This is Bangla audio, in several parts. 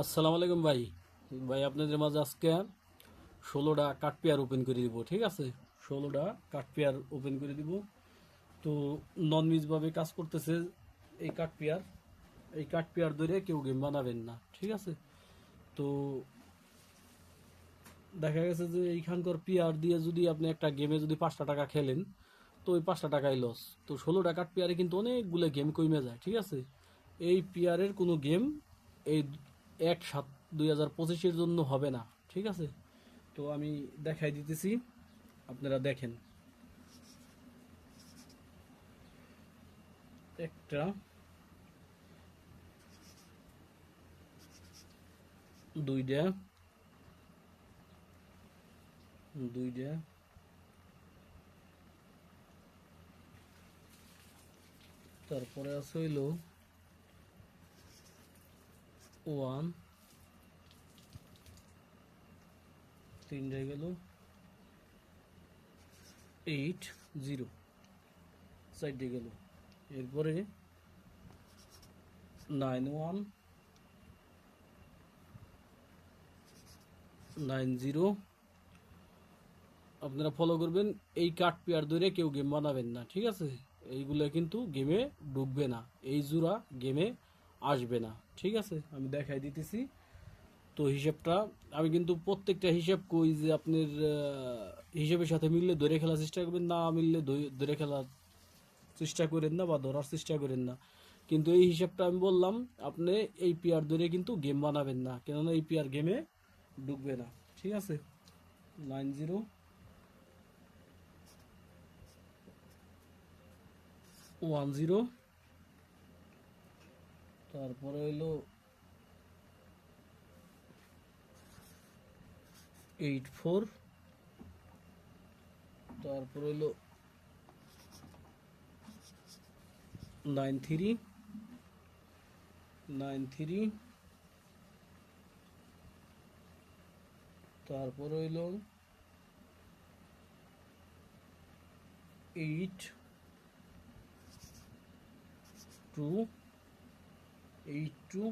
আসসালামু আলাইকুম ভাই। ভাই আপনাদের মাঝে আজকে 16টা কাঠ পেয়ার ওপেন করে দিব, ঠিক আছে? 16টা কাঠ পেয়ার ওপেন করে দিব। তো নন মিজভাবে কাজ করতেছে এই কাঠ পেয়ার। এই কাঠ পেয়ার ধরে কেউ গেম বানাবেন না, ঠিক আছে? তো দেখা গেছে যে এইখানকার পেয়ার দিয়ে যদি আপনি একটা গেমে যদি 5টা টাকা খেলেন, তো ওই 5টা টাকাই লস। তো 16টা কাঠ পেয়ারে কিন্তু অনেকগুলো গেম কমে যায়, ঠিক আছে? এই পেয়ারের কোনো গেম এই 1/7/2025-এর জন্য হবে না, ঠিক আছে? তো আমি দেখাই দিতেছি, আপনারা দেখেন। একটা, দুইটা, দুইটা, তারপরে আছে হইল ওয়ান, তিনটা গেল 8 0, চারটে গেল। এরপরে 9 1 9 0। আপনারা ফলো করবেন। এই কাঠ পেয়ার ধরে কেউ গেম বানাবেন না, ঠিক আছে? এইগুলো কিন্তু গেমে ঢুকবে না, এই জোড়া গেমে আসবে না, ঠিক আছে? আমি দেখাই দিতেছি। তো হিসাবটা আমি কিন্তু প্রত্যেকটা হিসাব কই যে আপনার হিসাবের সাথে মিললে ধরে খেলার চেষ্টা করবেন, না মিললে ধরে খেলার চেষ্টা করেন না বা ধরার চেষ্টা করেন না। কিন্তু এই হিসাবটা আমি বললাম, আপনি এই পেয়ার ধরে কিন্তু গেম বানাবেন না, কেননা এই পেয়ার গেমে ঢুকবে না, ঠিক আছে? 9 0 1 0, তারপরে হইলো 8 4, তারপরে হইলো 9 3 তারপরে হইলো 8 2 8 2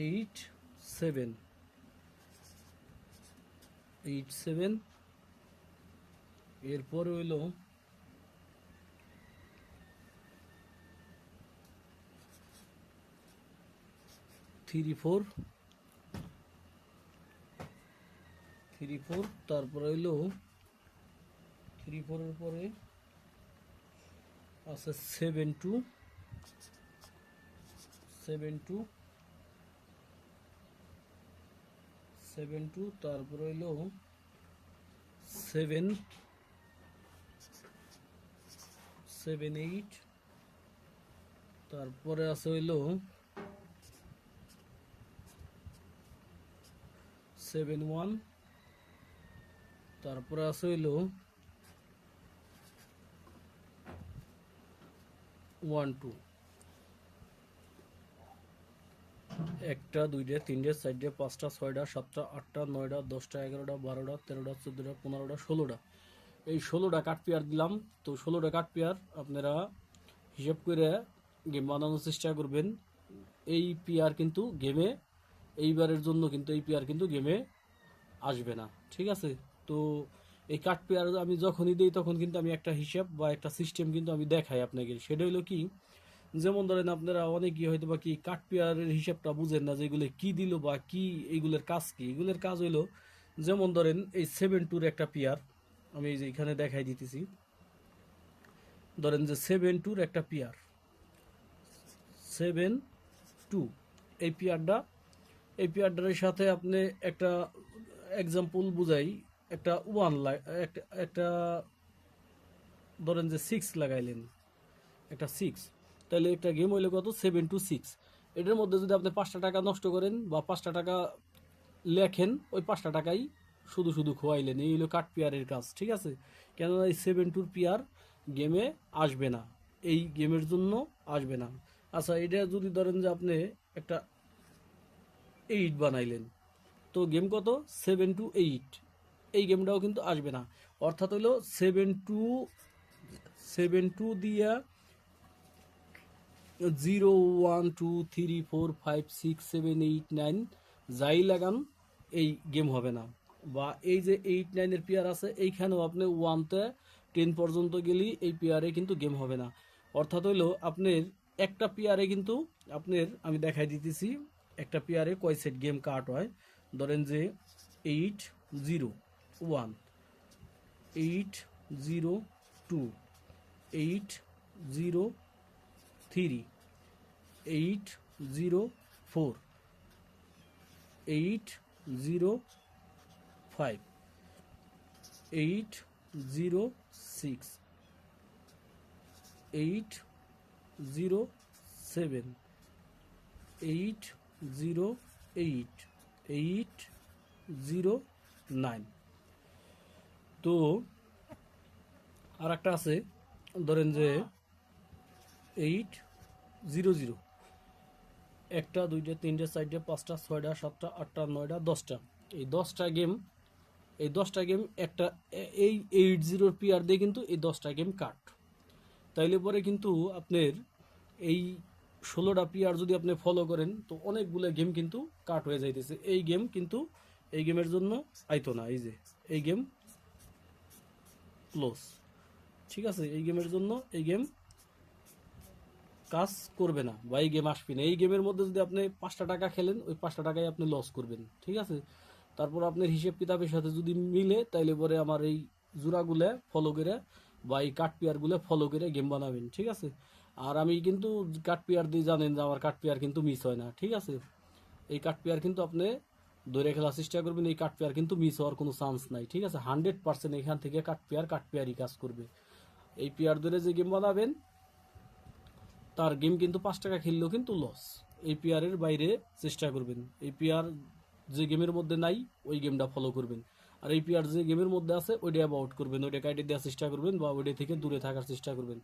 8 7 এরপর হইলো 3 4, তারপরে হইলো 3 4 এর পরে আছে 7 2 তারপরে হইলো 7 7 8, তারপরে আছে হইলো 7 1, তারপরে আছে হইলো 1 2। একটা, দুইটা, তিনটে, চারটে, পাঁচটা, ছয়টা, সাতটা, আটটা, নয়টা, 10টা, 11টা, 12টা, 13টা, 14টা, 15টা, 16টা। এই 16টা কাঠ পেয়ার দিলাম। তো 16টা কাঠ পেয়ার আপনারা হিসাব করে গেম বানানোর চেষ্টা করবেন। এই পেয়ার কিন্তু গেমে, এইবারের জন্য কিন্তু এই পেয়ার কিন্তু গেমে আসবে না, ঠিক আছে? তো এই কাঠ পেয়ার আমি যখনই দিই তখন কিন্তু আমি একটা হিসাব বা একটা সিস্টেম কিন্তু আমি দেখাই আপনাকে। সেটা হলো কি, যেমন ধরেন আপনারা অনেকেই হয়তো বা কি কাঠ পেয়ারের হিসাবটা বুঝেন না, যে এগুলো কি দিল বা কি, এইগুলোর কাজ কি। এগুলোর কাজ হইলো, যেমন ধরেন এই 7 2 একটা পেয়ার আমি এই যে এখানে দেখাই দিতেছি। ধরেন যে 7 2 একটা পেয়ার, 7 2, এই পেয়ারটা, এই পেয়ারটার সাথে আপনি একটা এক্সাম্পল বুঝাই। একটা একটা একটা ধরেন যে 6 লাগাইলেন, একটা 6, তাহলে একটা গেম হইলে কত, 7 2 6। এটার মধ্যে যদি আপনি 5টা টাকা নষ্ট করেন বা 5টা টাকা লেখেন, ওই 5টা টাকাই শুধু শুধু খোয়াইলেন। এই হলো কাঠ পেয়ারের কাজ, ঠিক আছে? কেননা এই 7 2 পেয়ার গেমে আসবে না, এই গেমের জন্য আসবে না। আচ্ছা, এটা যদি ধরেন যে আপনি একটা 8 বানাইলেন, তো গেম কত, 7 2 8, এই গেমটাও কিন্তু আসবে না। অর্থাৎ হইলো 7 2 দিয়া 0 1 2 3 4 5 6 7 8 9 যাই লাগান এই গেম হবে না। বা এই যে 8 9 এর পেয়ার আছে এইখানেও আপনি 1 তে 10 পর্যন্ত গেলেই এই পেয়ারে কিন্তু গেম হবে না। অর্থাৎ হইলো আপনার একটা পেয়ারে কিন্তু আপনার আমি দেখাই দিতেছি একটা পেয়ারে কয় সেট গেম কাট হয়। ধরেন যে 8 0 1 8 0 2 8 0 3 8 0 4 8 0 5 8 0 6 8 0 7 8 0 8 8 0 9। তো আর একটা আছে ধরেন যে 8 0 0 একটা দুইটা তিনটে চারটে পাঁচটা ছয়টা সাতটা আটটা নয়টা 10টা এই 10টা গেম একটা এই 8 0 পেয়ার দিয়ে কিন্তু এই 10টা গেম কাট। তাইলে পরে কিন্তু আপনার এই 16টা পেয়ার যদি আপনি ফলো করেন তো অনেকগুলো গেম কিন্তু কাট হয়ে যাইতেছে। এই গেম কিন্তু এই গেমের জন্য আইতো না। এই যে এই গেম ক্লোজ, ঠিক আছে, এই গেমের জন্য এই গেম কাজ করবে না বা এই গেম আসবে না। এই গেমের মধ্যে যদি আপনি 5টা টাকা খেলেন ওই 5টা টাকায় আপনি লস করবেন, ঠিক আছে। তারপর আপনার হিসেব কিতাবের সাথে যদি মিলে তাইলে পরে আমার এই জোড়াগুলো ফলো করে বা এই কাট পেয়ারগুলো ফলো করে গেম বানাবেন, ঠিক আছে। আর আমি কিন্তু কাট পেয়ার দিয়ে জানেন যে আমার কাট পেয়ার কিন্তু মিস হয় না, ঠিক আছে। এই কাট পেয়ার কিন্তু আপনি ধরে খেলার চেষ্টা করবেন, এই কাট পেয়ার কিন্তু মিস হওয়ার কোনো চান্স নাই, ঠিক আছে। 100% এখান থেকে কাট পেয়ারই কাজ করবে। এই পেয়ার ধরে যে গেম বানাবেন তার গেম কিন্তু 5 টাকা খেললেও কিন্তু লস। এই পেয়ারের বাইরে চেষ্টা করবেন। এই পেয়ার যে গেমের মধ্যে নাই ওই গেমটা ফলো করবেন। আর এই পেয়ার যে গেমের মধ্যে আছে ওইটা অ্যাভয়েড করবেন, ওইটা কাইটে দেওয়ার চেষ্টা করবেন বা ওইটা থেকে দূরে থাকার চেষ্টা করবেন।